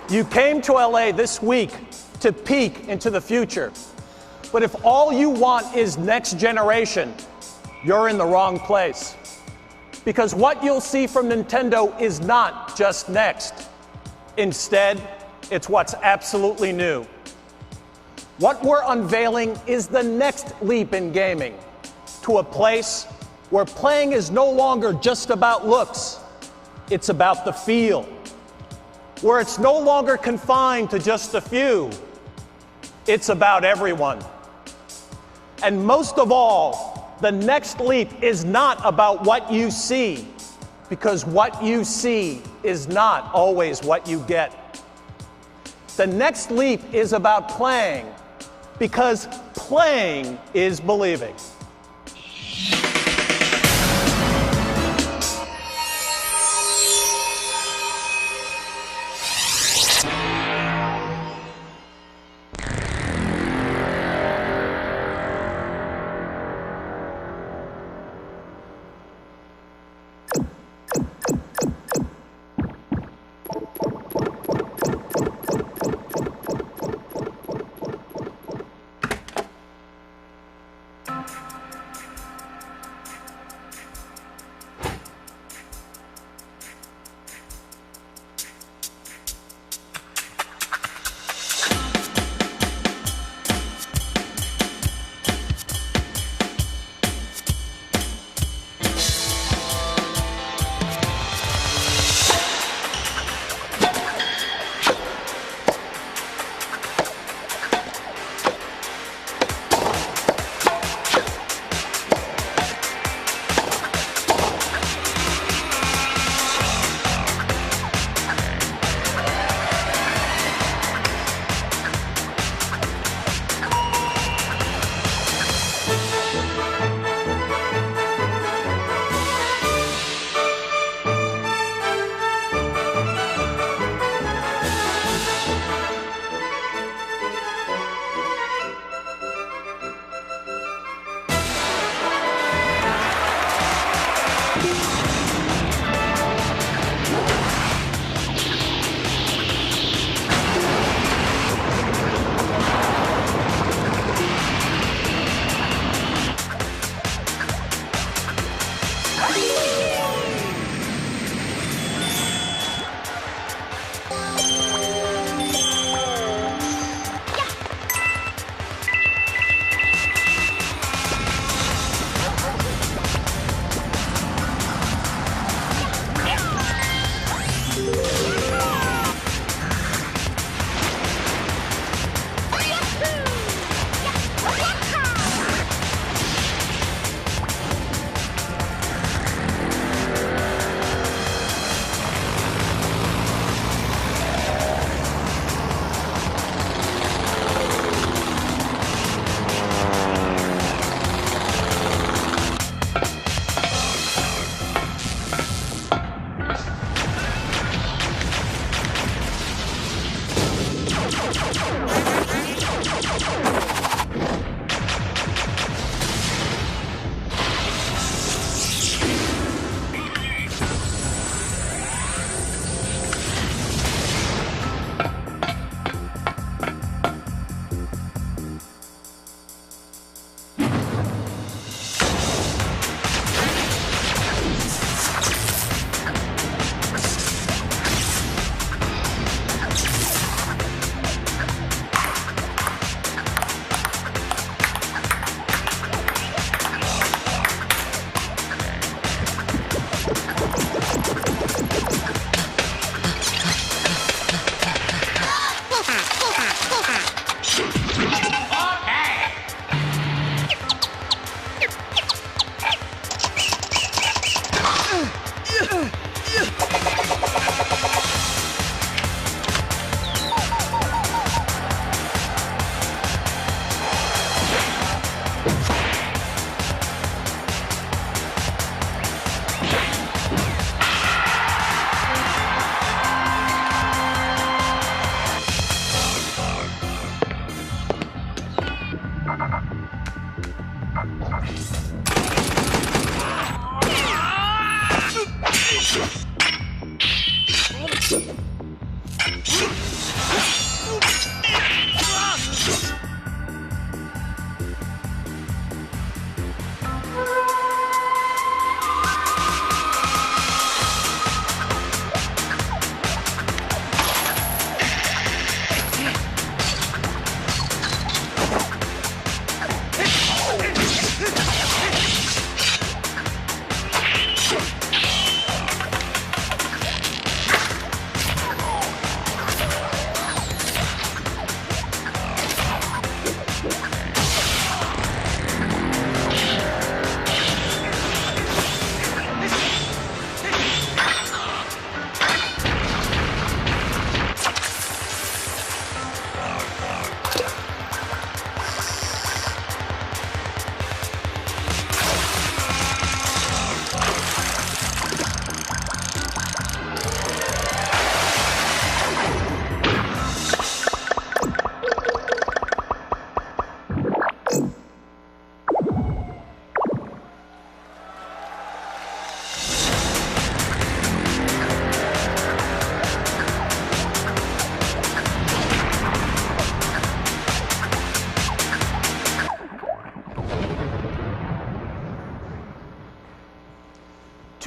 You came to LA this week to peek into the future. But if all you want is next generation, you're in the wrong place. Because what you'll see from Nintendo is not just next. Instead, it's what's absolutely new. What we're unveiling is the next leap in gaming, to a place where playing is no longer just about looks, it's about the feel. Where it's no longer confined to just a few, it's about everyone. And most of all, the next leap is not about what you see, because what you see is not always what you get. The next leap is about playing, because playing is believing.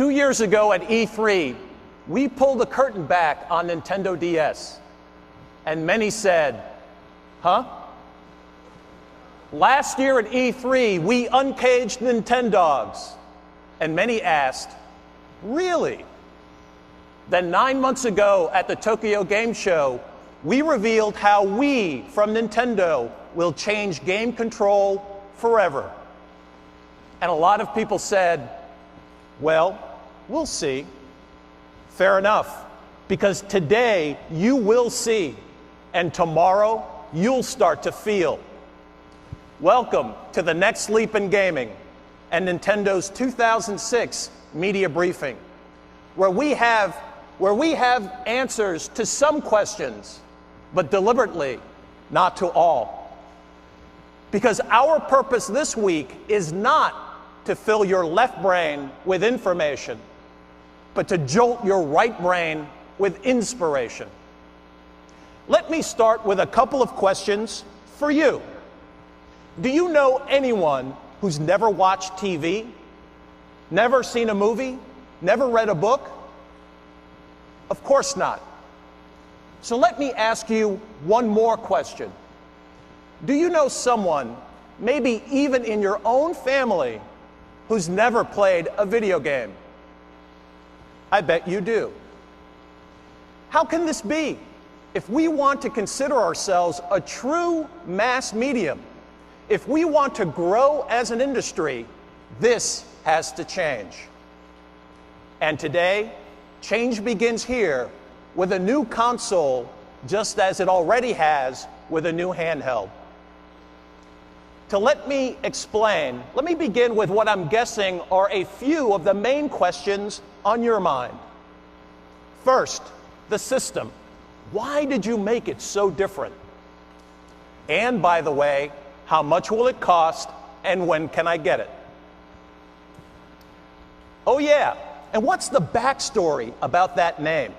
2 years ago at E3, we pulled the curtain back on Nintendo DS, and many said, huh? Last year at E3, we uncaged Nintendogs, and many asked, really? Then 9 months ago at the Tokyo Game Show, we revealed how we from Nintendo will change game control forever. And a lot of people said, well, we'll see. Fair enough, because today you will see, and tomorrow you'll start to feel. Welcome to the next leap in gaming and Nintendo's 2006 media briefing, where we have answers to some questions, but deliberately not to all. Because our purpose this week is not to fill your left brain with information, but to jolt your right brain with inspiration. Let me start with a couple of questions for you. Do you know anyone who's never watched TV, never seen a movie, never read a book? Of course not. So let me ask you one more question. Do you know someone, maybe even in your own family, who's never played a video game? I bet you do. How can this be? If we want to consider ourselves a true mass medium, if we want to grow as an industry, this has to change. And today, change begins here with a new console, just as it already has with a new handheld. To let me explain, let me begin with what I'm guessing are a few of the main questions on your mind. First, the system. Why did you make it so different? And by the way, how much will it cost and when can I get it? Oh yeah, and what's the backstory about that name?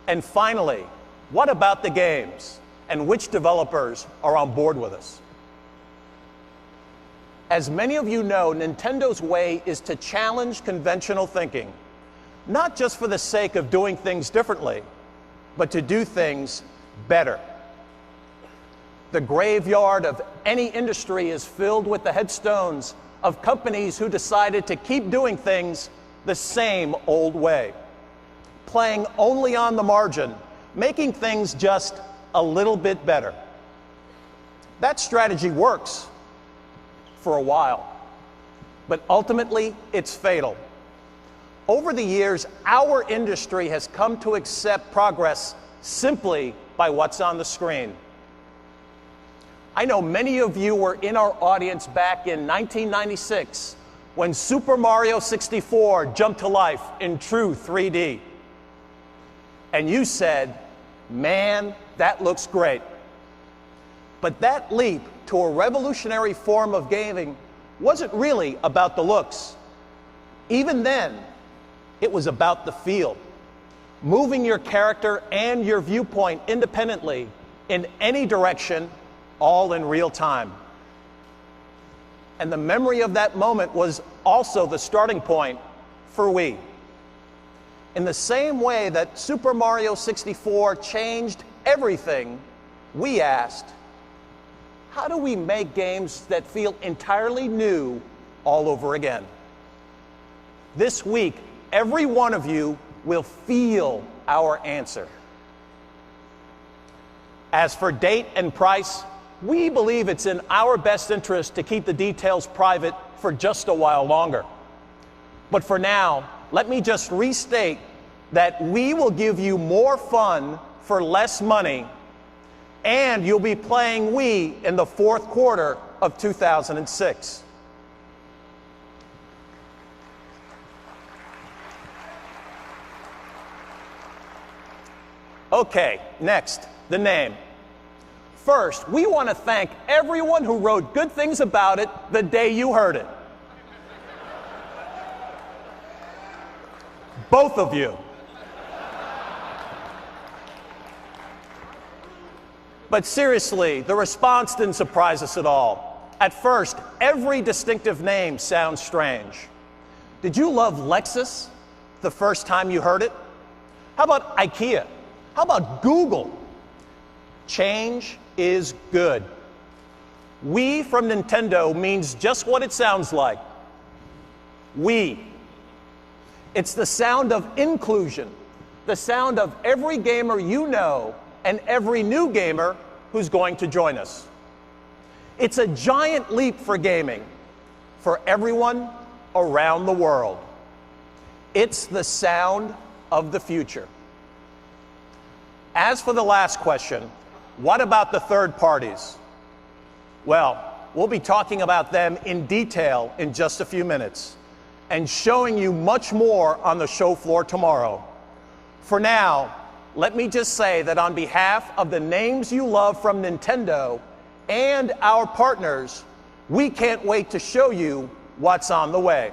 And finally, what about the games and which developers are on board with us? As many of you know, Nintendo's way is to challenge conventional thinking, not just for the sake of doing things differently, but to do things better. The graveyard of any industry is filled with the headstones of companies who decided to keep doing things the same old way, playing only on the margin, making things just a little bit better. That strategy works for a while, but ultimately it's fatal. Over the years, our industry has come to accept progress simply by what's on the screen. I know many of you were in our audience back in 1996 when Super Mario 64 jumped to life in true 3D. And you said, man, that looks great. But that leap to a revolutionary form of gaming wasn't really about the looks. Even then, it was about the feel, moving your character and your viewpoint independently in any direction, all in real time. And the memory of that moment was also the starting point for Wii. In the same way that Super Mario 64 changed everything, we asked, how do we make games that feel entirely new all over again? This week, every one of you will feel our answer. As for date and price, we believe it's in our best interest to keep the details private for just a while longer. But for now, let me just restate that we will give you more fun for less money, and you'll be playing Wii in the fourth quarter of 2006. Okay, next, the name. First, we want to thank everyone who wrote good things about it the day you heard it. Both of you. But seriously, the response didn't surprise us at all. At first, every distinctive name sounds strange. Did you love Lexus the first time you heard it? How about IKEA? How about Google? Change is good. Wii from Nintendo means just what it sounds like. Wii. It's the sound of inclusion, the sound of every gamer you know and every new gamer who's going to join us. It's a giant leap for gaming, for everyone around the world. It's the sound of the future. As for the last question, what about the third parties? Well, we'll be talking about them in detail in just a few minutes and showing you much more on the show floor tomorrow. For now, let me just say that on behalf of the names you love from Nintendo and our partners, we can't wait to show you what's on the way.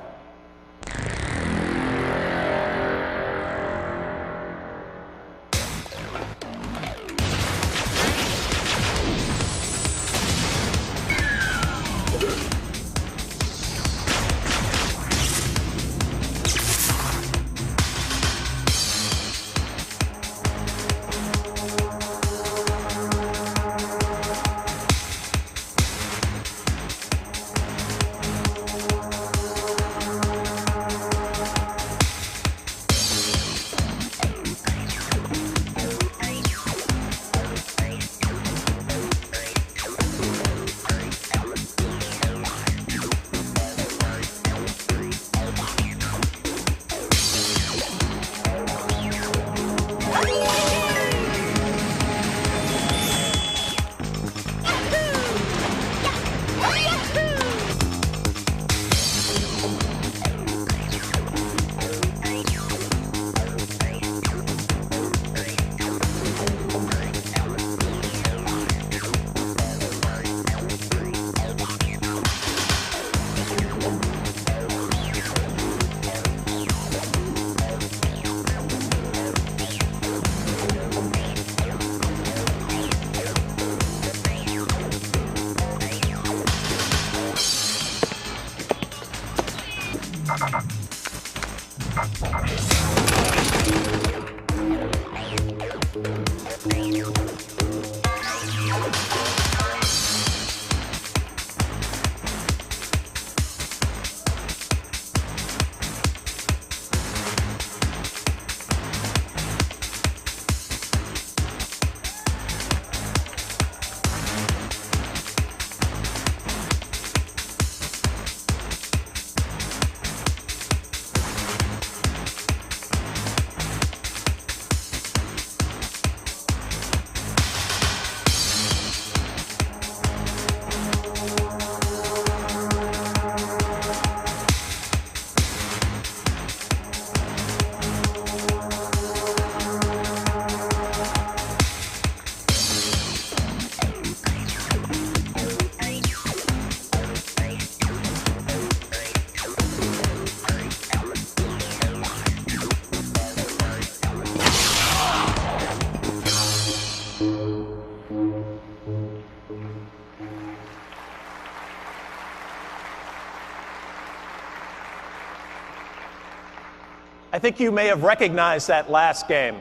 I think you may have recognized that last game.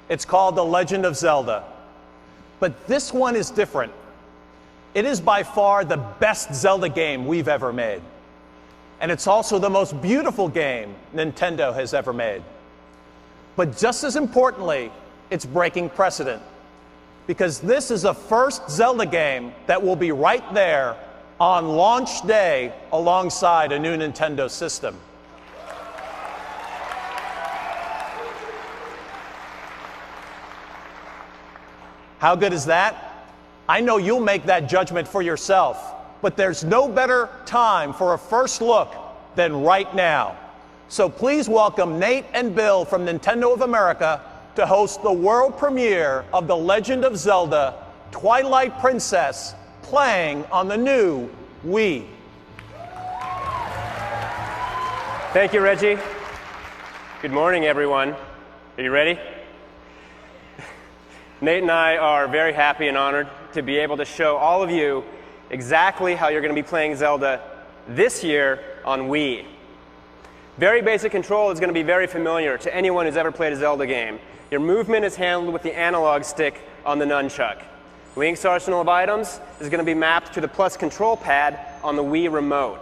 It's called The Legend of Zelda. But this one is different. It is by far the best Zelda game we've ever made. And it's also the most beautiful game Nintendo has ever made. But just as importantly, it's breaking precedent. Because this is the first Zelda game that will be right there on launch day alongside a new Nintendo system. How good is that? I know you'll make that judgment for yourself, but there's no better time for a first look than right now. So please welcome Nate and Bill from Nintendo of America to host the world premiere of The Legend of Zelda: Twilight Princess, playing on the new Wii. Thank you, Reggie. Good morning, everyone. Are you ready? Nate and I are very happy and honored to be able to show all of you exactly how you're going to be playing Zelda this year on Wii. Very basic control is going to be very familiar to anyone who's ever played a Zelda game. Your movement is handled with the analog stick on the nunchuck. Link's arsenal of items is going to be mapped to the plus control pad on the Wii remote.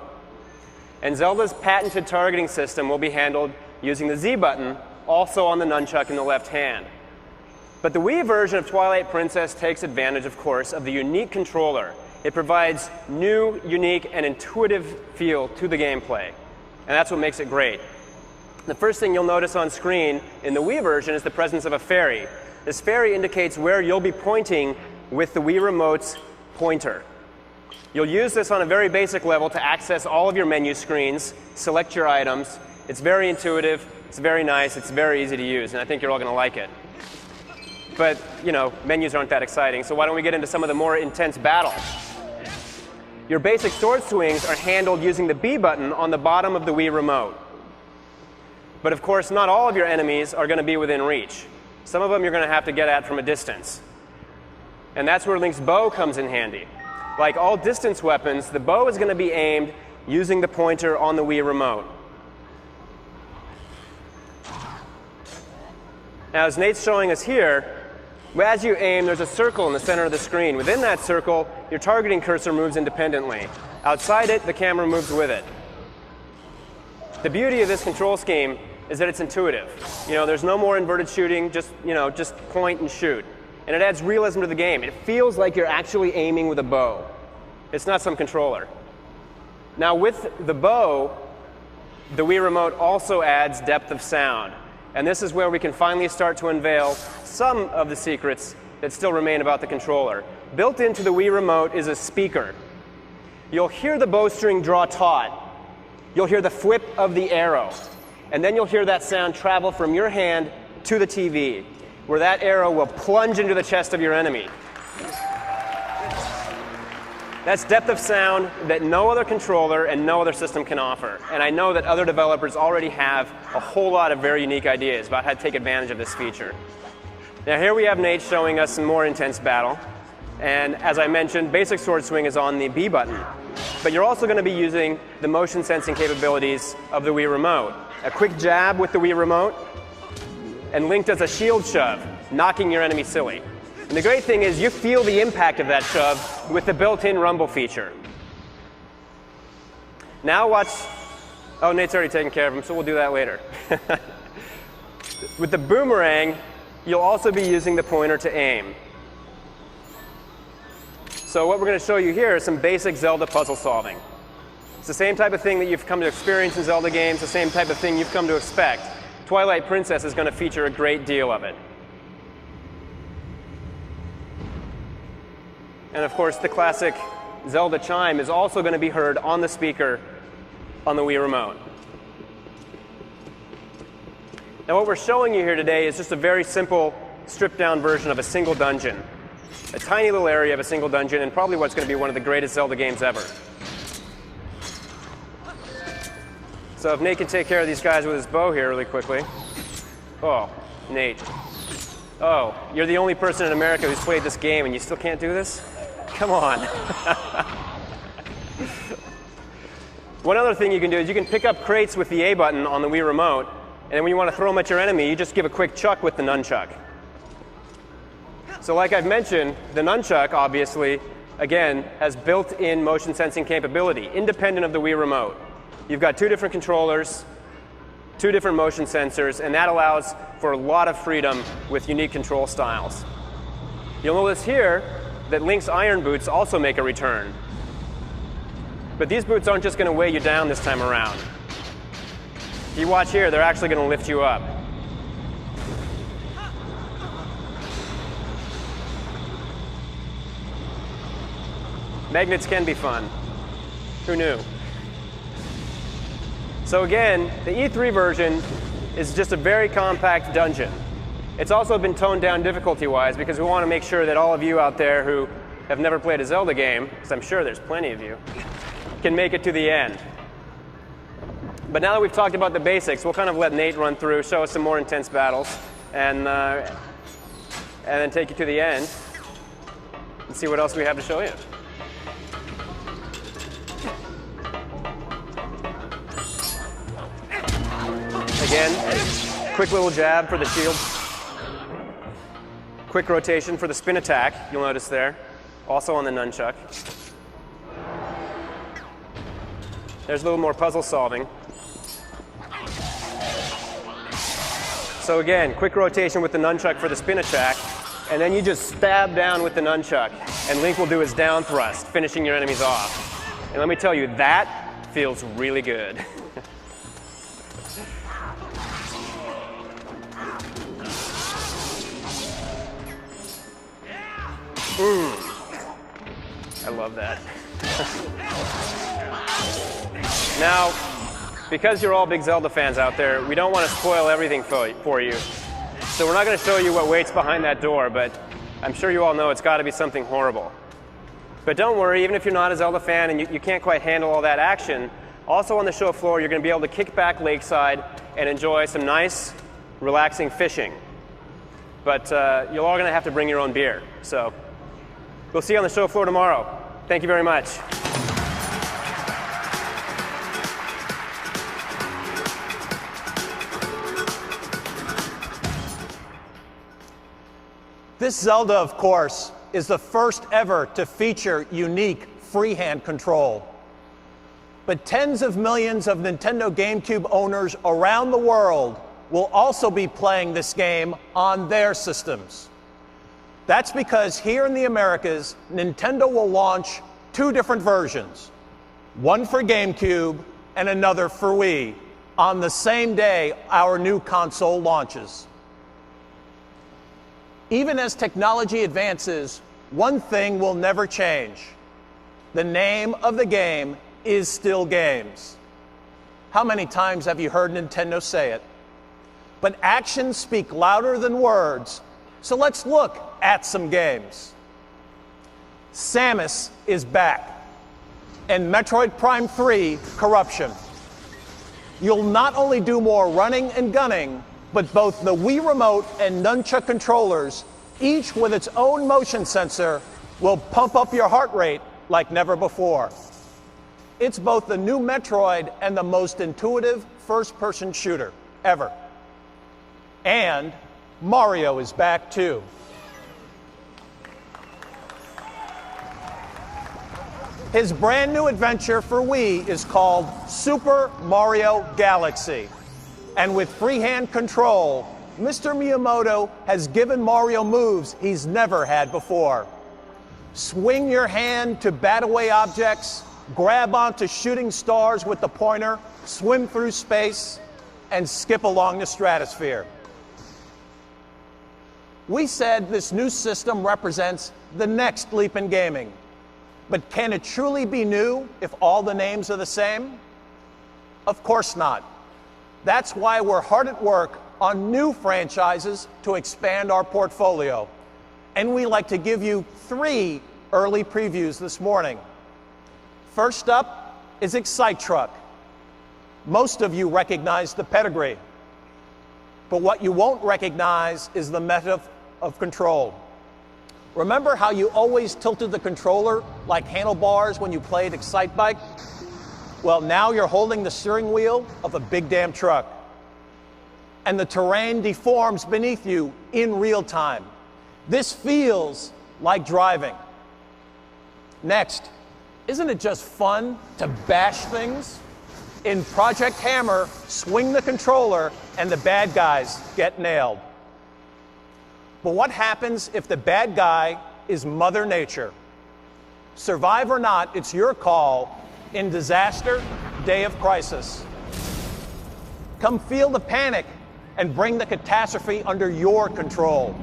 And Zelda's patented targeting system will be handled using the Z button, also on the nunchuck in the left hand. But the Wii version of Twilight Princess takes advantage, of course, of the unique controller. It provides new, unique, and intuitive feel to the gameplay. And that's what makes it great. The first thing you'll notice on screen in the Wii version is the presence of a fairy. This fairy indicates where you'll be pointing with the Wii Remote's pointer. You'll use this on a very basic level to access all of your menu screens, select your items. It's very intuitive, it's very nice, it's very easy to use, and I think you're all going to like it. But, you know, menus aren't that exciting, so why don't we get into some of the more intense battles? Your basic sword swings are handled using the B button on the bottom of the Wii Remote. But of course, not all of your enemies are going to be within reach. Some of them you're going to have to get at from a distance. And that's where Link's bow comes in handy. Like all distance weapons, the bow is going to be aimed using the pointer on the Wii Remote. Now, as Nate's showing us here, as you aim, there's a circle in the center of the screen. Within that circle, your targeting cursor moves independently. Outside it, the camera moves with it. The beauty of this control scheme is that it's intuitive. You know, there's no more inverted shooting, just point and shoot. And it adds realism to the game. It feels like you're actually aiming with a bow. It's not some controller. Now, with the bow, the Wii Remote also adds depth of sound. And this is where we can finally start to unveil some of the secrets that still remain about the controller. Built into the Wii Remote is a speaker. You'll hear the bowstring draw taut. You'll hear the flip of the arrow. And then you'll hear that sound travel from your hand to the TV, where that arrow will plunge into the chest of your enemy. That's depth of sound that no other controller and no other system can offer. And I know that other developers already have a whole lot of very unique ideas about how to take advantage of this feature. Now here we have Nate showing us some more intense battle. And as I mentioned, basic sword swing is on the B button. But you're also going to be using the motion sensing capabilities of the Wii Remote. A quick jab with the Wii Remote, and Link does a shield shove, knocking your enemy silly. And the great thing is you feel the impact of that shove with the built-in rumble feature. Now watch, oh, Nate's already taken care of him, so we'll do that later. With the boomerang, you'll also be using the pointer to aim. So what we're going to show you here is some basic Zelda puzzle solving. It's the same type of thing that you've come to experience in Zelda games, the same type of thing you've come to expect. Twilight Princess is going to feature a great deal of it. And of course, the classic Zelda chime is also going to be heard on the speaker on the Wii Remote. Now what we're showing you here today is just a very simple, stripped-down version of a single dungeon. A tiny little area of a single dungeon, and probably what's going to be one of the greatest Zelda games ever. So if Nate can take care of these guys with his bow here really quickly. Oh, Nate. Oh, you're the only person in America who's played this game and you still can't do this? Come on. One other thing you can do is you can pick up crates with the A button on the Wii Remote, and when you want to throw them at your enemy, you just give a quick chuck with the nunchuck. So like I've mentioned, the nunchuck, obviously, again, has built-in motion sensing capability, independent of the Wii Remote. You've got two different controllers, two different motion sensors, and that allows for a lot of freedom with unique control styles. You'll notice here that Link's iron boots also make a return. But these boots aren't just going to weigh you down this time around. If you watch here, they're actually going to lift you up. Magnets can be fun. Who knew? So again, the E3 version is just a very compact dungeon. It's also been toned down difficulty-wise because we want to make sure that all of you out there who have never played a Zelda game, because I'm sure there's plenty of you, can make it to the end. But now that we've talked about the basics, we'll kind of let Nate run through, show us some more intense battles, and then take you to the end and see what else we have to show you. Again, quick little jab for the shield. Quick rotation for the spin attack, you'll notice there. Also on the nunchuck. There's a little more puzzle solving. So again, quick rotation with the nunchuck for the spin attack, and then you just stab down with the nunchuck, and Link will do his down thrust, finishing your enemies off. And let me tell you, that feels really good. I love that. Now, because you're all big Zelda fans out there, we don't want to spoil everything for you. So we're not going to show you what waits behind that door, but I'm sure you all know it's got to be something horrible. But don't worry, even if you're not a Zelda fan and you can't quite handle all that action, also on the show floor, you're going to be able to kick back lakeside and enjoy some nice, relaxing fishing. But you're all going to have to bring your own beer. So we'll see you on the show floor tomorrow. Thank you very much. This Zelda, of course, is the first ever to feature unique freehand control. But tens of millions of Nintendo GameCube owners around the world will also be playing this game on their systems. That's because here in the Americas, Nintendo will launch two different versions, one for GameCube and another for Wii, on the same day our new console launches. Even as technology advances, one thing will never change. The name of the game is still games. How many times have you heard Nintendo say it? But actions speak louder than words, so let's look at some games. Samus is back, and Metroid Prime 3 Corruption. You'll not only do more running and gunning, but both the Wii Remote and Nunchuck controllers, each with its own motion sensor, will pump up your heart rate like never before. It's both the new Metroid and the most intuitive first-person shooter ever. And Mario is back too. His brand new adventure for Wii is called Super Mario Galaxy. And with freehand control, Mr. Miyamoto has given Mario moves he's never had before. Swing your hand to bat away objects, grab onto shooting stars with the pointer, swim through space, and skip along the stratosphere. We said this new system represents the next leap in gaming. But can it truly be new if all the names are the same? Of course not. That's why we're hard at work on new franchises to expand our portfolio. And we like to give you 3 early previews this morning. First up is Excite Truck. Most of you recognize the pedigree. But what you won't recognize is the method of control. Remember how you always tilted the controller like handlebars when you played Excite Bike? Well, now you're holding the steering wheel of a big damn truck. And the terrain deforms beneath you in real time. This feels like driving. Next, isn't it just fun to bash things? In Project Hammer, swing the controller and the bad guys get nailed. But what happens if the bad guy is Mother Nature? Survive or not, it's your call in Disaster, Day of Crisis. Come feel the panic and bring the catastrophe under your control.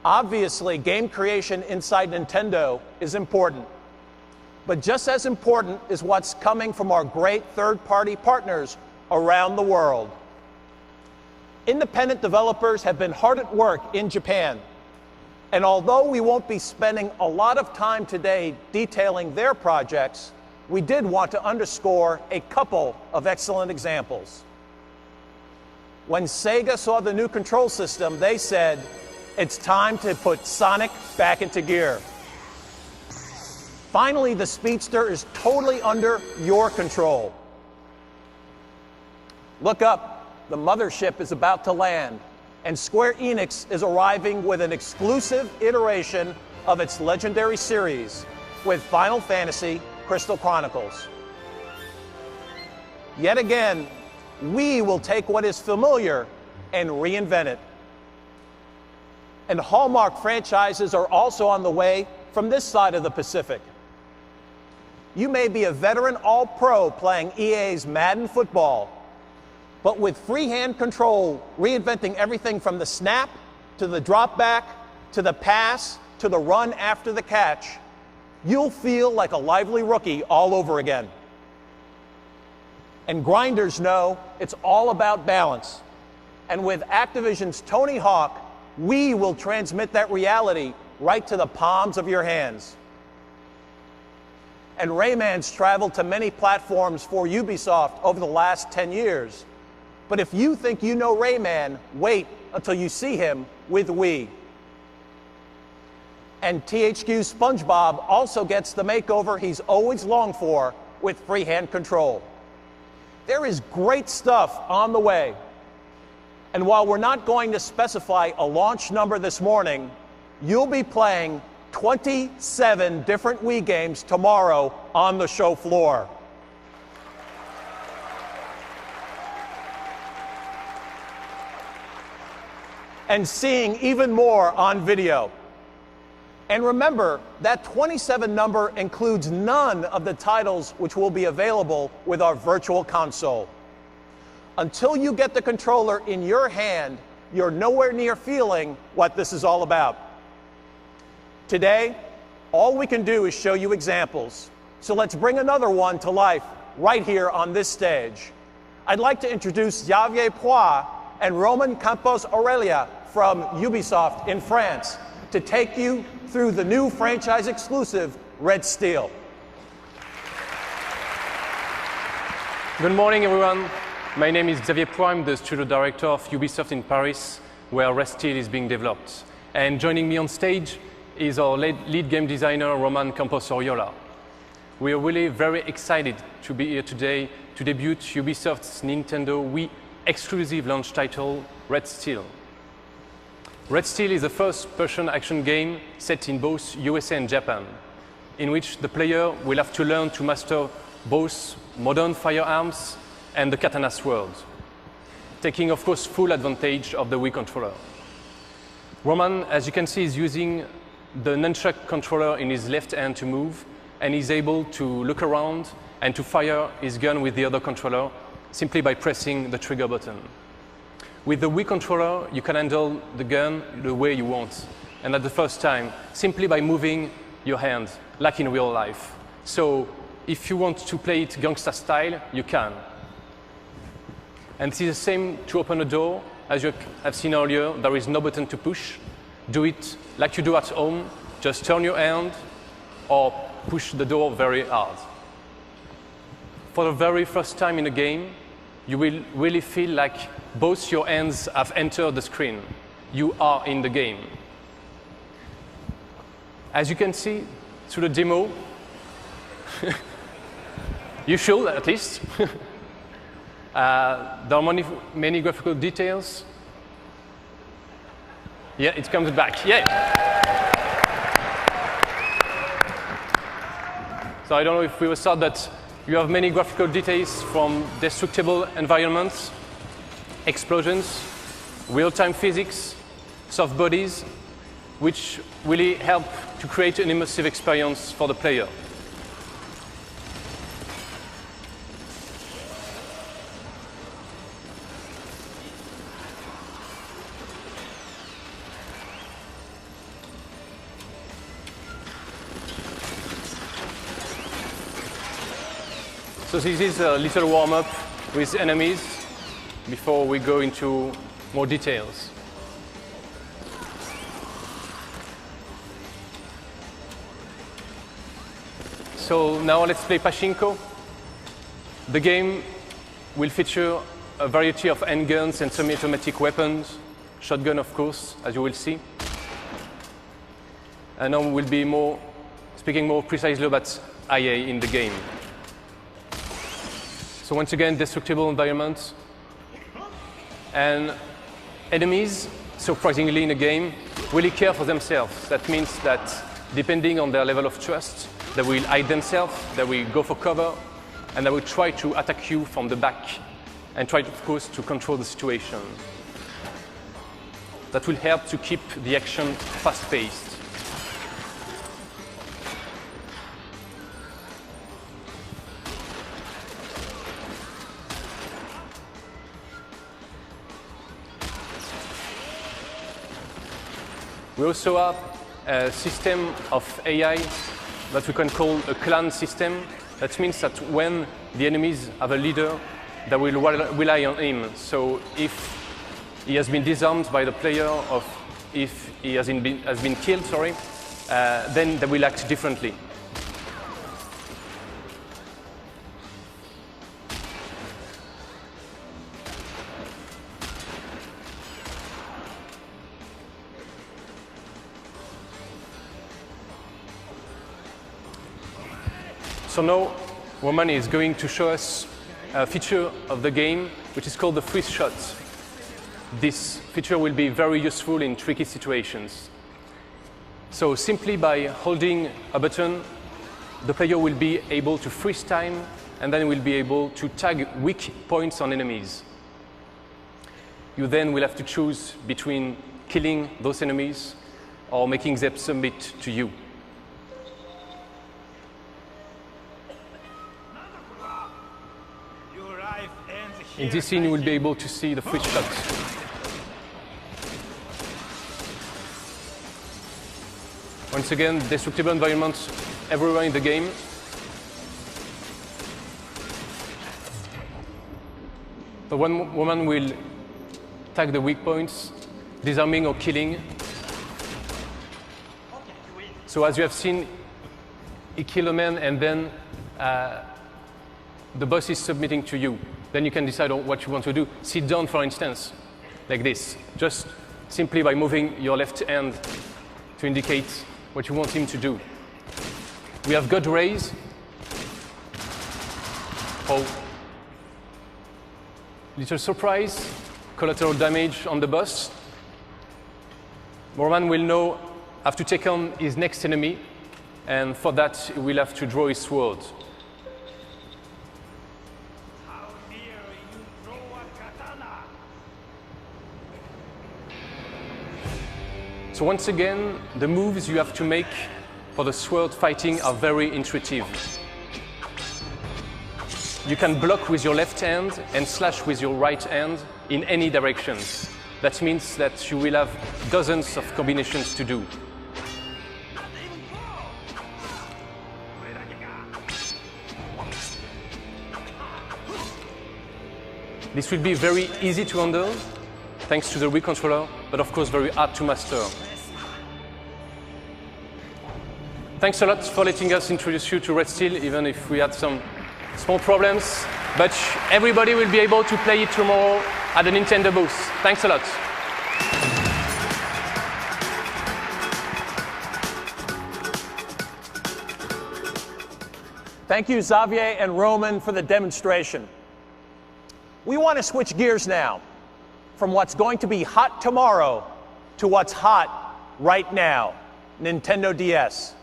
Obviously, game creation inside Nintendo is important. But just as important is what's coming from our great third-party partners around the world. Independent developers have been hard at work in Japan. And although we won't be spending a lot of time today detailing their projects, we did want to underscore a couple of excellent examples. When Sega saw the new control system, they said, it's time to put Sonic back into gear. Finally, the Speedster is totally under your control. Look up, the mothership is about to land, and Square Enix is arriving with an exclusive iteration of its legendary series with Final Fantasy Crystal Chronicles. Yet again, we will take what is familiar and reinvent it. And Hallmark franchises are also on the way from this side of the Pacific. You may be a veteran All-Pro playing EA's Madden Football, but with freehand control, reinventing everything from the snap, to the drop back, to the pass, to the run after the catch, you'll feel like a lively rookie all over again. And grinders know it's all about balance. And with Activision's Tony Hawk, we will transmit that reality right to the palms of your hands. And Rayman's traveled to many platforms for Ubisoft over the last 10 years. But if you think you know Rayman, wait until you see him with Wii. And THQ's SpongeBob also gets the makeover he's always longed for with freehand control. There is great stuff on the way. And while we're not going to specify a launch number this morning, you'll be playing 27 different Wii games tomorrow on the show floor. And seeing even more on video. And remember, that 27 number includes none of the titles which will be available with our virtual console. Until you get the controller in your hand, you're nowhere near feeling what this is all about. Today, all we can do is show you examples. So let's bring another one to life right here on this stage. I'd like to introduce Xavier Poix and Roman Campos Aurelia from Ubisoft in France to take you through the new franchise exclusive, Red Steel. Good morning, everyone. My name is Xavier Poix. I'm the studio director of Ubisoft in Paris, where Red Steel is being developed. And joining me on stage is our lead game designer, Roman Campos Aurelia. We are really very excited to be here today to debut Ubisoft's Nintendo Wii exclusive launch title, Red Steel. Red Steel is a first-person action game set in both USA and Japan, in which the player will have to learn to master both modern firearms and the katana sword, taking, of course, full advantage of the Wii controller. Roman, as you can see, is using the nunchuck controller in his left hand to move, and he's able to look around and to fire his gun with the other controller simply by pressing the trigger button. With the Wii controller, you can handle the gun the way you want, and at the first time, simply by moving your hand, like in real life. So, if you want to play it gangsta style, you can. And it is the same to open a door. As you have seen earlier, there is no button to push. Do it like you do at home. Just turn your hand or push the door very hard. For the very first time in a game, you will really feel like both your hands have entered the screen. You are in the game. As you can see through the demo, you should at least. There are many graphical details. Yeah, it comes back. Yeah. So I don't know if we will start that you have many graphical details from destructible environments, explosions, real-time physics, soft bodies, which really help to create an immersive experience for the player. So this is a little warm-up with enemies before we go into more details. So now let's play Pachinko. The game will feature a variety of handguns and semi-automatic weapons, shotgun of course, as you will see. And now we'll be speaking more precisely about IA in the game. So once again, destructible environments, And enemies, surprisingly in a game, really care for themselves. That means that depending on their level of trust, they will hide themselves, they will go for cover, and they will try to attack you from the back and try, of course, to control the situation. That will help to keep the action fast-paced. We also have a system of AI that we can call a clan system. That means that when the enemies have a leader, they will rely on him. So if he has been disarmed by the player, or if he has been killed, then they will act differently. So now, Roman is going to show us a feature of the game, which is called the freeze shot. This feature will be very useful in tricky situations. So simply by holding a button, the player will be able to freeze time, and then will be able to tag weak points on enemies. You then will have to choose between killing those enemies or making them submit to you. In this scene, you will be able to see the freeze shot. Once again, destructible environments everywhere in the game. The one woman will tag the weak points, disarming or killing. So as you have seen, he killed a man, and then the boss is submitting to you. Then you can decide on what you want to do. Sit down, for instance, like this, just simply by moving your left hand to indicate what you want him to do. We have God rays. Oh. Little surprise, collateral damage on the boss. Roman will now have to take on his next enemy, and for that, he will have to draw his sword. So once again, the moves you have to make for the sword fighting are very intuitive. You can block with your left hand and slash with your right hand in any directions. That means that you will have dozens of combinations to do. This will be very easy to handle, thanks to the Wii controller, but of course very hard to master. Thanks a lot for letting us introduce you to Red Steel, even if we had some small problems. But everybody will be able to play it tomorrow at the Nintendo booth. Thanks a lot. Thank you, Xavier and Roman, for the demonstration. We want to switch gears now from what's going to be hot tomorrow to what's hot right now, Nintendo DS.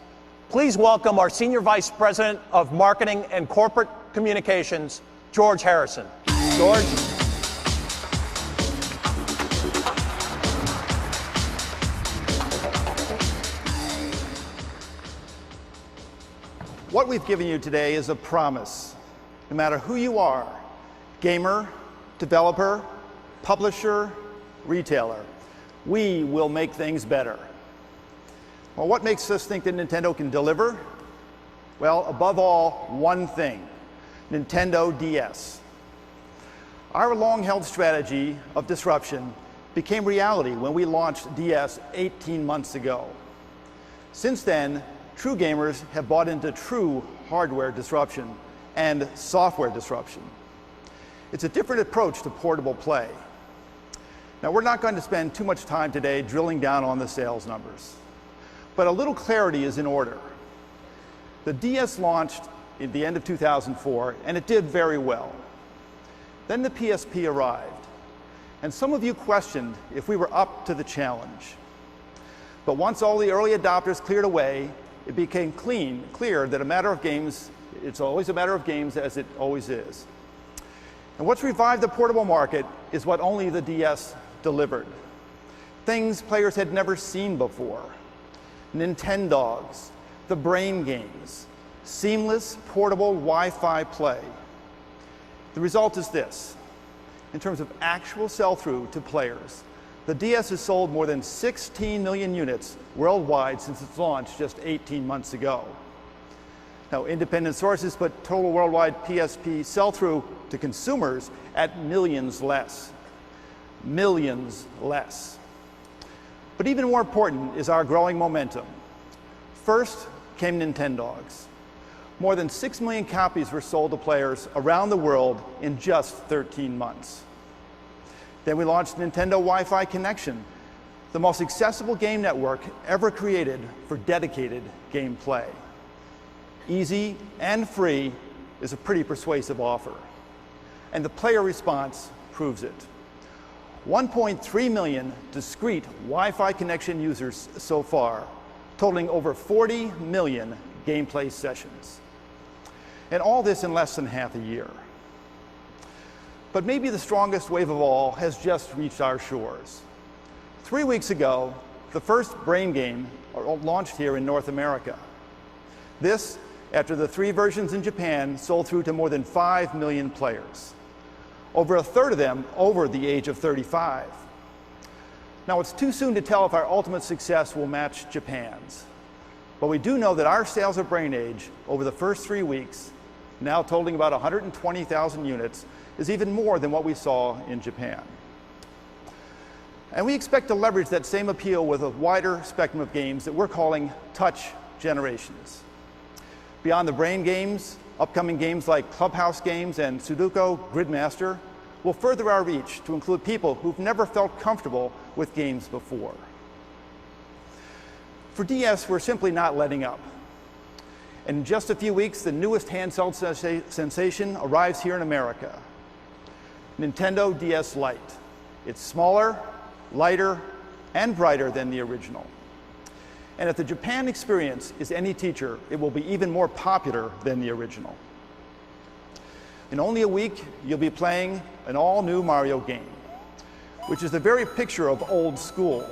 Please welcome our Senior Vice President of Marketing and Corporate Communications, George Harrison. George? What we've given you today is a promise. No matter who you are, gamer, developer, publisher, retailer, we will make things better. Well, what makes us think that Nintendo can deliver? Well, above all, one thing: Nintendo DS. Our long-held strategy of disruption became reality when we launched DS 18 months ago. Since then, true gamers have bought into true hardware disruption and software disruption. It's a different approach to portable play. Now, we're not going to spend too much time today drilling down on the sales numbers, but a little clarity is in order. The DS launched at the end of 2004, and it did very well. Then the PSP arrived. and some of you questioned if we were up to the challenge. But once all the early adopters cleared away, it became clear that it's always a matter of games, as it always is. And what's revived the portable market is what only the DS delivered. Things players had never seen before. Nintendogs, the brain games, seamless portable Wi-Fi play. The result is this. In terms of actual sell-through to players, the DS has sold more than 16 million units worldwide since its launch just 18 months ago. Now, independent sources put total worldwide PSP sell-through to consumers at millions less. Millions less. But even more important is our growing momentum. First came Nintendogs. More than 6 million copies were sold to players around the world in just 13 months. Then we launched Nintendo Wi-Fi Connection, the most accessible game network ever created for dedicated gameplay. Easy and free is a pretty persuasive offer. And the player response proves it. 1.3 million discrete Wi-Fi connection users so far, totaling over 40 million gameplay sessions. And all this in less than half a year. But maybe the strongest wave of all has just reached our shores. 3 weeks ago, the first brain game launched here in North America. This, after the 3 versions in Japan sold through to more than 5 million players. Over a third of them over the age of 35. Now, it's too soon to tell if our ultimate success will match Japan's. But we do know that our sales of Brain Age over the first 3 weeks, now totaling about 120,000 units, is even more than what we saw in Japan. And we expect to leverage that same appeal with a wider spectrum of games that we're calling touch generations. Beyond the brain games, upcoming games like Clubhouse games and Sudoku Gridmaster will further our reach to include people who've never felt comfortable with games before. For DS, we're simply not letting up. And in just a few weeks, the newest handheld sensation arrives here in America. Nintendo DS Lite. It's smaller, lighter, and brighter than the original. And if the Japan experience is any teacher, it will be even more popular than the original. In only a week, you'll be playing an all-new Mario game, which is the very picture of old school.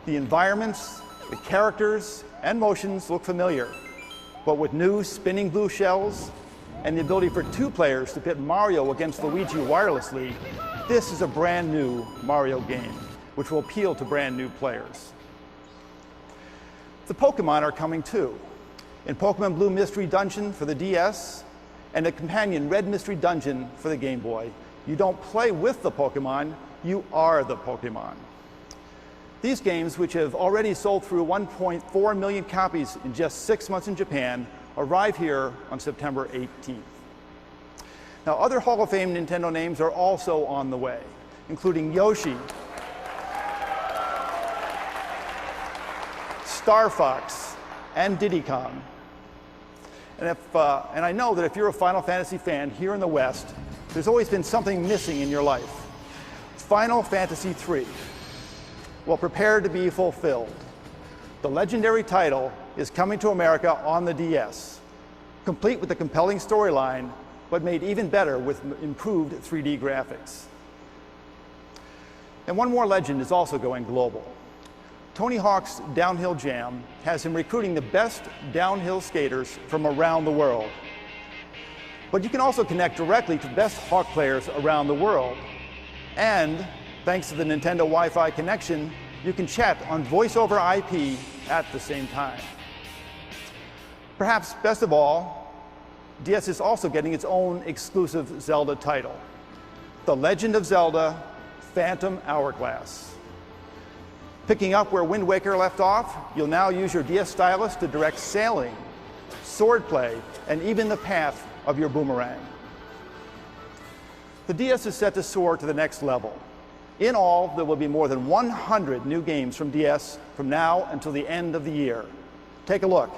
The environments, the characters, and motions look familiar, but with new spinning blue shells and the ability for 2 players to pit Mario against Luigi wirelessly, this is a brand new Mario game, which will appeal to brand new players. The Pokemon are coming too. In Pokemon Blue Mystery Dungeon for the DS and a companion Red Mystery Dungeon for the Game Boy, you don't play with the Pokemon, you are the Pokemon. These games, which have already sold through 1.4 million copies in just 6 months in Japan, arrive here on September 18th. Now, other Hall of Fame Nintendo names are also on the way, including Yoshi, Star Fox, and Diddy Kong. And I know that if you're a Final Fantasy fan here in the West, there's always been something missing in your life. Final Fantasy III. Well, prepare to be fulfilled. The legendary title is coming to America on the DS, complete with a compelling storyline, but made even better with improved 3D graphics. And one more legend is also going global. Tony Hawk's Downhill Jam has him recruiting the best downhill skaters from around the world. But you can also connect directly to the best Hawk players around the world. And thanks to the Nintendo Wi-Fi connection, you can chat on voice over IP at the same time. Perhaps best of all, DS is also getting its own exclusive Zelda title, The Legend of Zelda Phantom Hourglass. Picking up where Wind Waker left off, you'll now use your DS stylus to direct sailing, swordplay, and even the path of your boomerang. The DS is set to soar to the next level. In all, there will be more than 100 new games from DS from now until the end of the year. Take a look.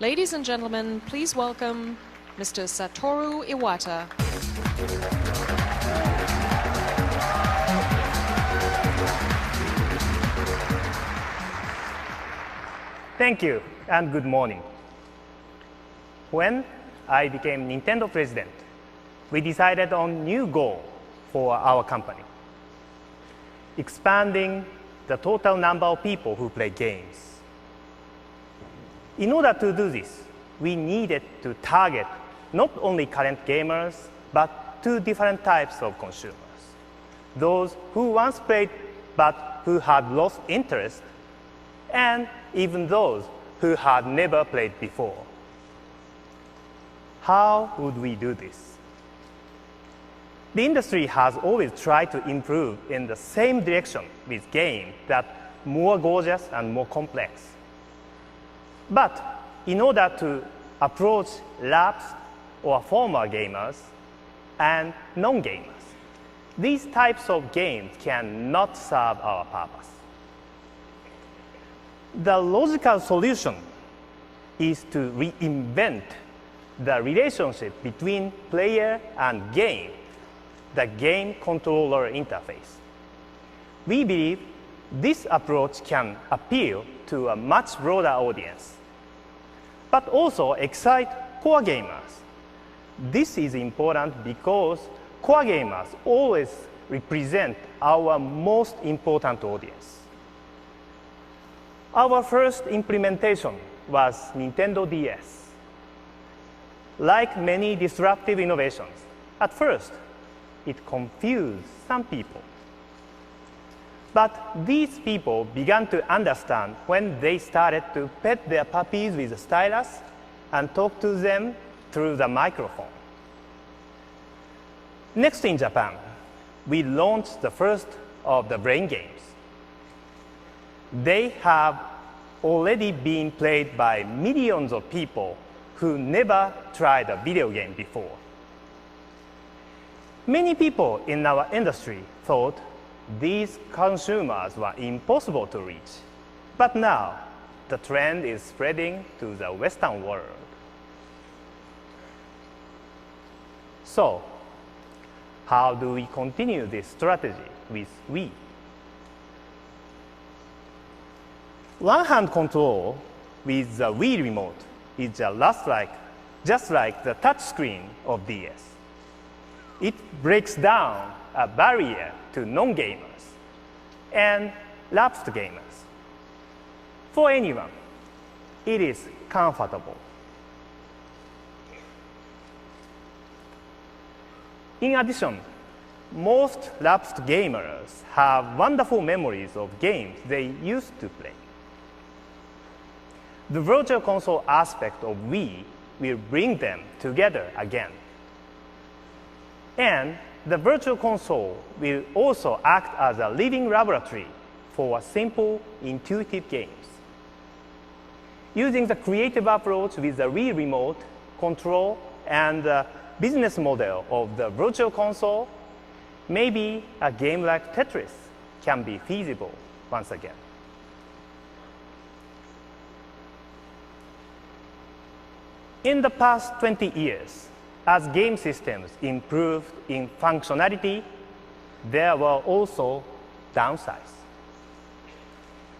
Ladies and gentlemen, please welcome Mr. Satoru Iwata. Thank you, and good morning. When I became Nintendo president, we decided on new goal for our company, expanding the total number of people who play games. In order to do this, we needed to target not only current gamers, but two different types of consumers. Those who once played but who had lost interest, and even those who had never played before. How would we do this? The industry has always tried to improve in the same direction with games that are more gorgeous and more complex. But in order to approach lapsed or former gamers and non-gamers, these types of games cannot serve our purpose. The logical solution is to reinvent the relationship between player and game, the game controller interface. We believe this approach can appeal to a much broader audience, but also excite core gamers. This is important because core gamers always represent our most important audience. Our first implementation was Nintendo DS. Like many disruptive innovations, at first, it confused some people. But these people began to understand when they started to pet their puppies with a stylus and talk to them through the microphone. Next in Japan, we launched the first of the brain games. They have already been played by millions of people who never tried a video game before. Many people in our industry thought these consumers were impossible to reach. But now, the trend is spreading to the Western world. So, how do we continue this strategy with Wii? One-hand control with the Wii remote is just like the touchscreen of DS. It breaks down a barrier to non-gamers and lapsed gamers. For anyone, it is comfortable. In addition, most lapsed gamers have wonderful memories of games they used to play. The virtual console aspect of Wii will bring them together again. And the virtual console will also act as a living laboratory for simple, intuitive games. Using the creative approach with the Wii remote, control, and the business model of the virtual console, maybe a game like Tetris can be feasible once again. In the past 20 years, as game systems improved in functionality, there were also downsides.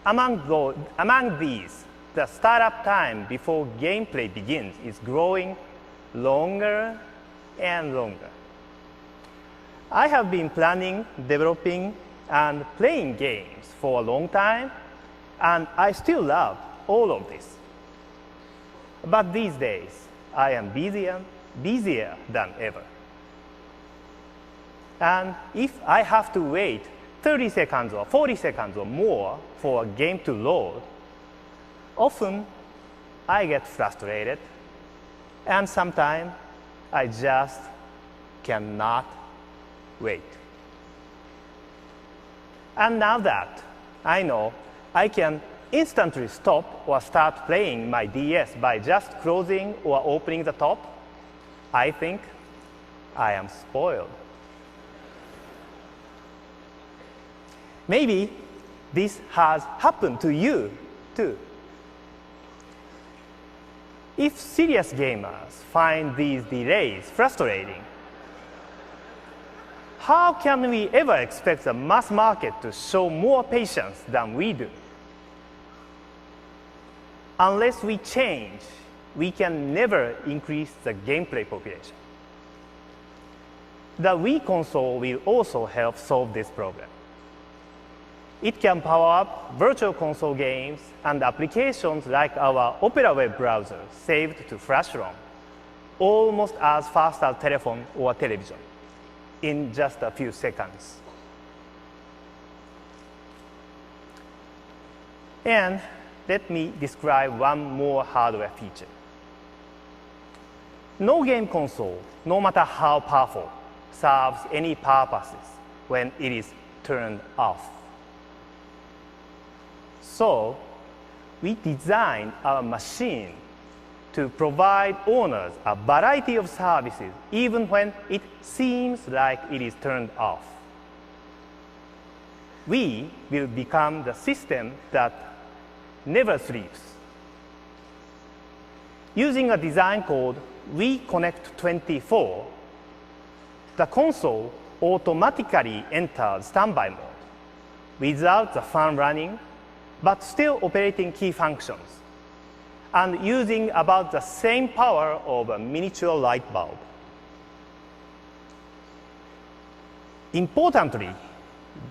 Among these, the startup time before gameplay begins is growing longer and longer. I have been planning, developing, and playing games for a long time, and I still love all of this. But these days, I am busier than ever. And if I have to wait 30 seconds or 40 seconds or more for a game to load, often I get frustrated, and sometimes I just cannot wait. And now that I know I can instantly stop or start playing my DS by just closing or opening the top, I think I am spoiled. Maybe this has happened to you too. If serious gamers find these delays frustrating, how can we ever expect the mass market to show more patience than we do? Unless we change, we can never increase the gameplay population. The Wii console will also help solve this problem. It can power up virtual console games and applications like our Opera web browser saved to flash ROM, almost as fast as telephone or television, in just a few seconds. And let me describe one more hardware feature. No game console, no matter how powerful, serves any purposes when it is turned off. So, we designed our machine to provide owners a variety of services even when it seems like it is turned off. We will become the system that never sleeps. Using a design called Wii Connect 24, the console automatically enters standby mode without the fan running, but still operating key functions and using about the same power of a miniature light bulb. Importantly,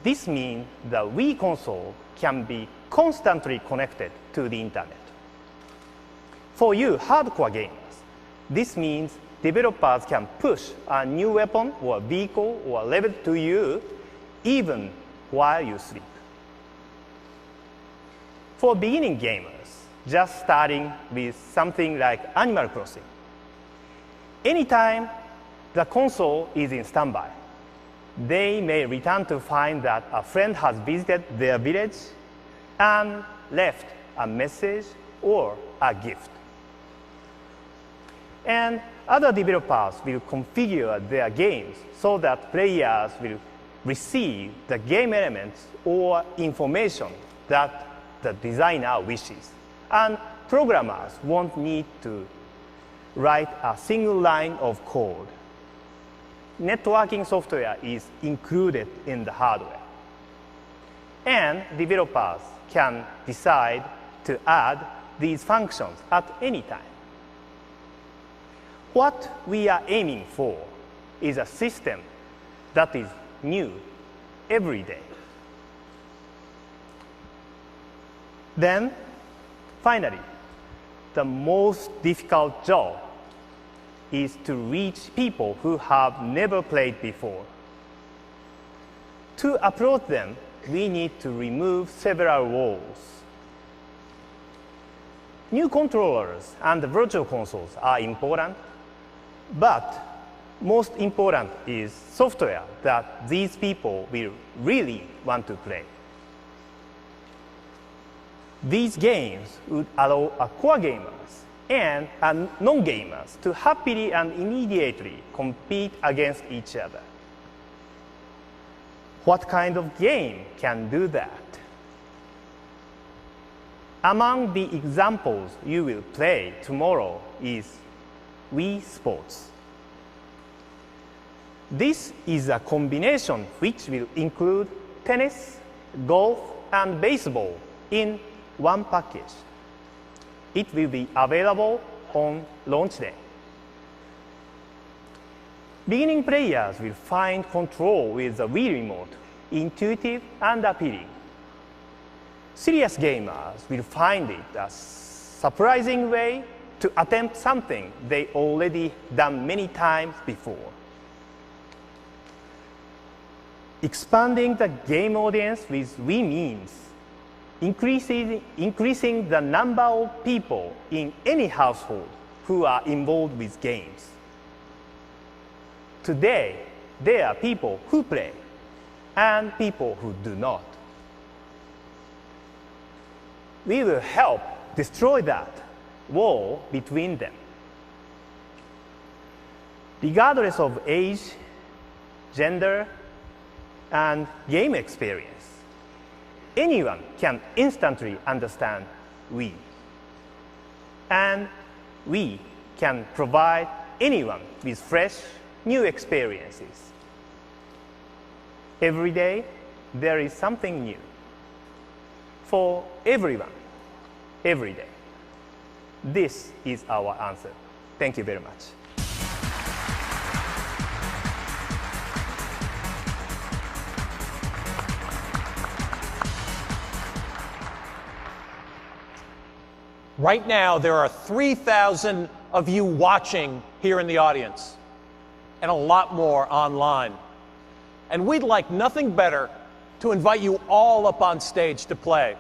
this means the Wii console can be constantly connected to the internet. For you hardcore gamers, this means developers can push a new weapon or vehicle or level to you even while you sleep. For beginning gamers, just starting with something like Animal Crossing, anytime the console is in standby, they may return to find that a friend has visited their village and left a message or a gift. And other developers will configure their games so that players will receive the game elements or information that the designer wishes. And programmers won't need to write a single line of code. Networking software is included in the hardware. And developers can decide to add these functions at any time. What we are aiming for is a system that is new every day. Then, finally, the most difficult job is to reach people who have never played before. To approach them, we need to remove several walls. New controllers and virtual consoles are important, but most important is software that these people will really want to play. These games would allow core gamers and non-gamers to happily and immediately compete against each other. What kind of game can do that? Among the examples you will play tomorrow is Wii Sports. This is a combination which will include tennis, golf, and baseball in one package. It will be available on launch day. Beginning players will find control with the Wii Remote intuitive and appealing. Serious gamers will find it a surprising way to attempt something they already done many times before. Expanding the game audience with Wii means increasing the number of people in any household who are involved with games. Today, there are people who play and people who do not. We will help destroy that wall between them. Regardless of age, gender, and game experience, anyone can instantly understand Wii. And we can provide anyone with fresh, new experiences. Every day, there is something new. For everyone, every day. This is our answer. Thank you very much. Right now, there are 3,000 of you watching here in the audience, and a lot more online. And we'd like nothing better to invite you all up on stage to play.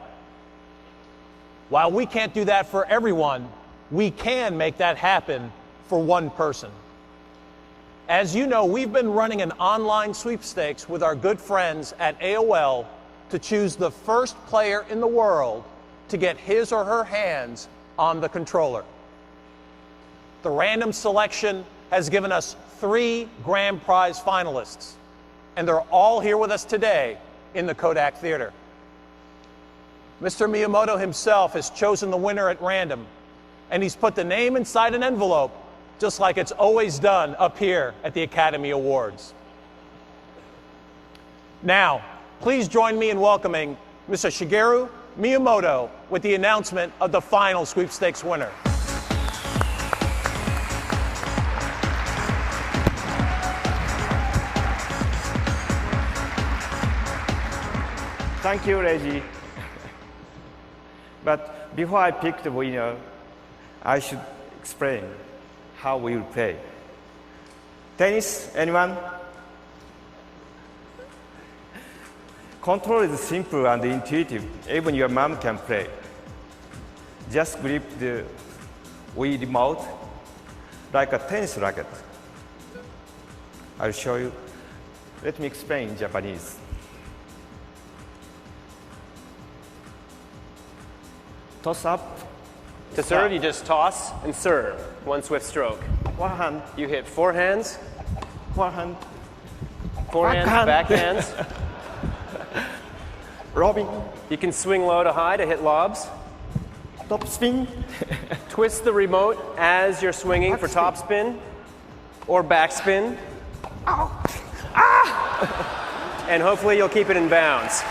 While we can't do that for everyone, we can make that happen for one person. As you know, we've been running an online sweepstakes with our good friends at AOL to choose the first player in the world to get his or her hands on the controller. The random selection has given us 3 grand prize finalists, and they're all here with us today in the Kodak Theater. Mr. Miyamoto himself has chosen the winner at random, and he's put the name inside an envelope, just like it's always done up here at the Academy Awards. Now, please join me in welcoming Mr. Shigeru Miyamoto with the announcement of the final sweepstakes winner. Thank you, Reggie. But before I pick the winner, I should explain how we will play. Tennis, anyone? Control is simple and intuitive. Even your mom can play. Just grip the Wii remote like a tennis racket. I'll show you. Let me explain in Japanese. Toss up. To serve, you just toss and serve. One swift stroke. One hand. You hit forehands, Forehand. backhands. Robin. You can swing low to high to hit lobs. Top spin. Twist the remote as you're swinging for top spin or back spin. Ow. Ah! And hopefully you'll keep it in bounds.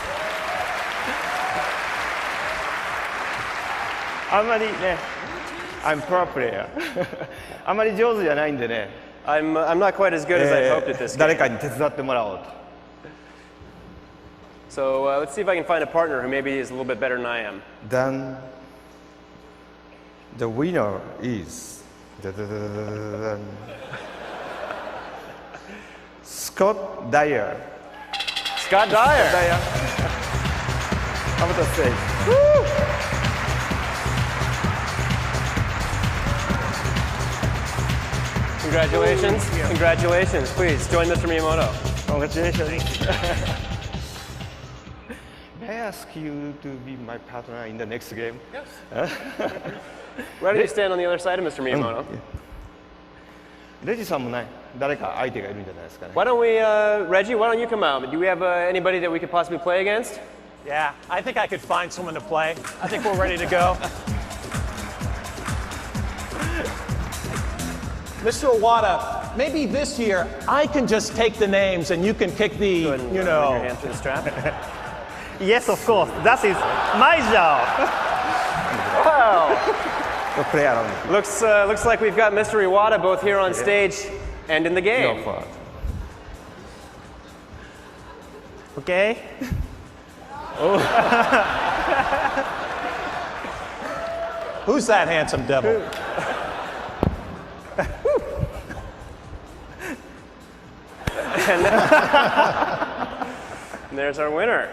あんまりね、I'm pro player あんまり上手じゃないんでね、I'm not quite as good as I hoped at this game. 誰かに手伝ってもらおうと。So let's see if I can find a partner who maybe is a little bit better than I am. Then the winner is Scott Dyer. Scott Dyer. How about the stage? Woo! Congratulations. Congratulations. Please join Mr. Miyamoto. Congratulations. May I ask you to be my partner in the next game? Yes. Why don't you stand on the other side of Mr. Miyamoto? レジさんもね、誰か相手がいるんじゃないですかね。 Why don't we, Reggie, why don't you come out? Do we have anybody that we could possibly play against? Yeah, I think I could find someone to play. I think we're ready to go. Mr. Iwata, maybe this year I can just take the names and you can pick the, Go ahead and you run know. your hand through the strap. Yes, of course. That is my job. Wow. Play around. Looks like we've got Mr. Iwata both here on stage and in the game. Your part. Okay. Who's that handsome devil? And there's our winner.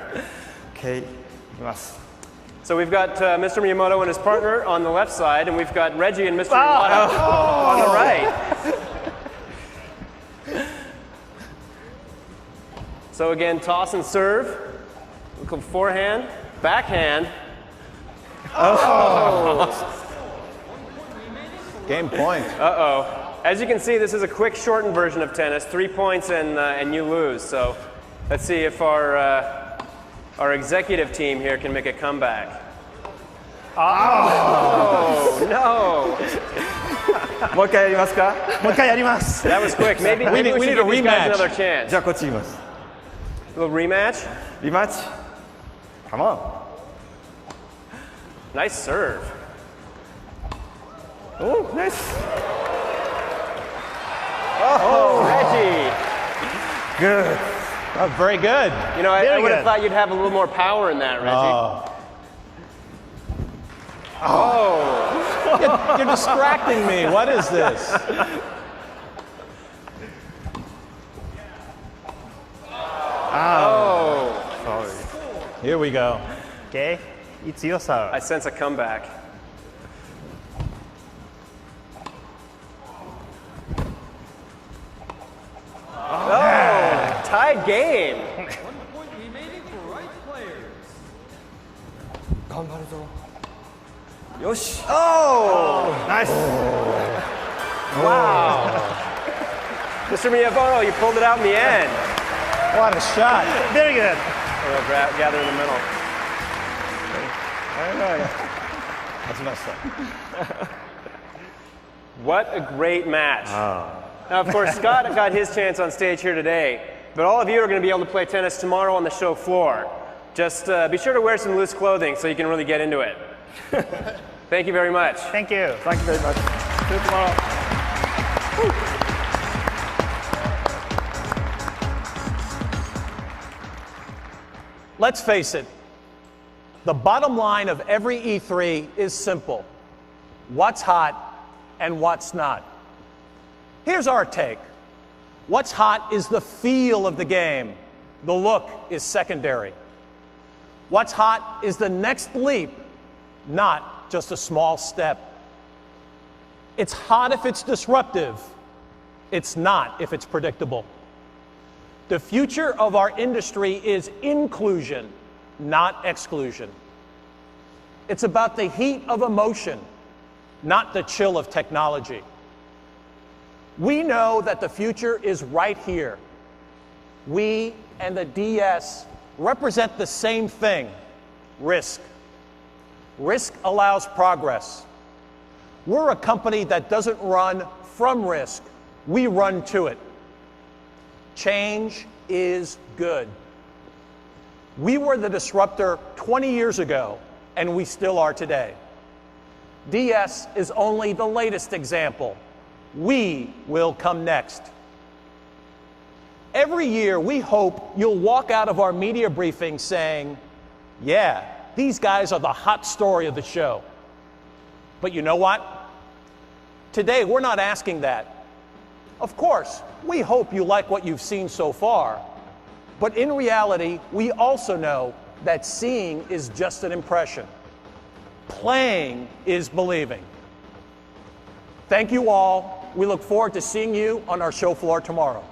Okay. いきます。 So we've got Mr. Miyamoto and his partner on the left side, and we've got Reggie and Mr. Iwata on the right. So again, toss and serve. Look at forehand, backhand. Game point. Uh-oh. As you can see, this is a quick, shortened version of tennis. 3 points and you lose. So let's see if our executive team here can make a comeback. Oh, no. もう一回やりますか？もう一回やります。 That was quick. Maybe we should need a give these guys rematch. another chance. じゃあこっち言います。 A little rematch. リマッチ。Come on. Nice serve. Oh, nice. Oh, Reggie. Good. Oh, very good. You know, I Very would have good. thought you'd have a little more power in that, Reggie. You're distracting me. What is this? Oh, Here we go. Okay. It's your serve. I sense a comeback. Oh, tied game. 頑張るぞ。よし。 Nice. Wow. Mr. Miyamoto, you pulled it out in the end. What a shot. Very good. We'll gather in the middle. What a great match. Now, of course, Scott got his chance on stage here today, but all of you are going to be able to play tennis tomorrow on the show floor. Just be sure to wear some loose clothing so you can really get into it. Thank you very much. Thank you. Thank you very much. See you tomorrow. Let's face it, the bottom line of every E3 is simple. What's hot and what's not. Here's our take. What's hot is the feel of the game. The look is secondary. What's hot is the next leap, not just a small step. It's hot if it's disruptive. It's not if it's predictable. The future of our industry is inclusion, not exclusion. It's about the heat of emotion, not the chill of technology. We know that the future is right here. We and the DS represent the same thing, risk. Risk allows progress. We're a company that doesn't run from risk, we run to it. Change is good. We were the disruptor 20 years ago, and we still are today. DS is only the latest example. We will come next. Every year, we hope you'll walk out of our media briefing saying, yeah, these guys are the hot story of the show. But you know what? Today, we're not asking that. Of course, we hope you like what you've seen so far. But in reality, we also know that seeing is just an impression. Playing is believing. Thank you all. We look forward to seeing you on our show floor tomorrow.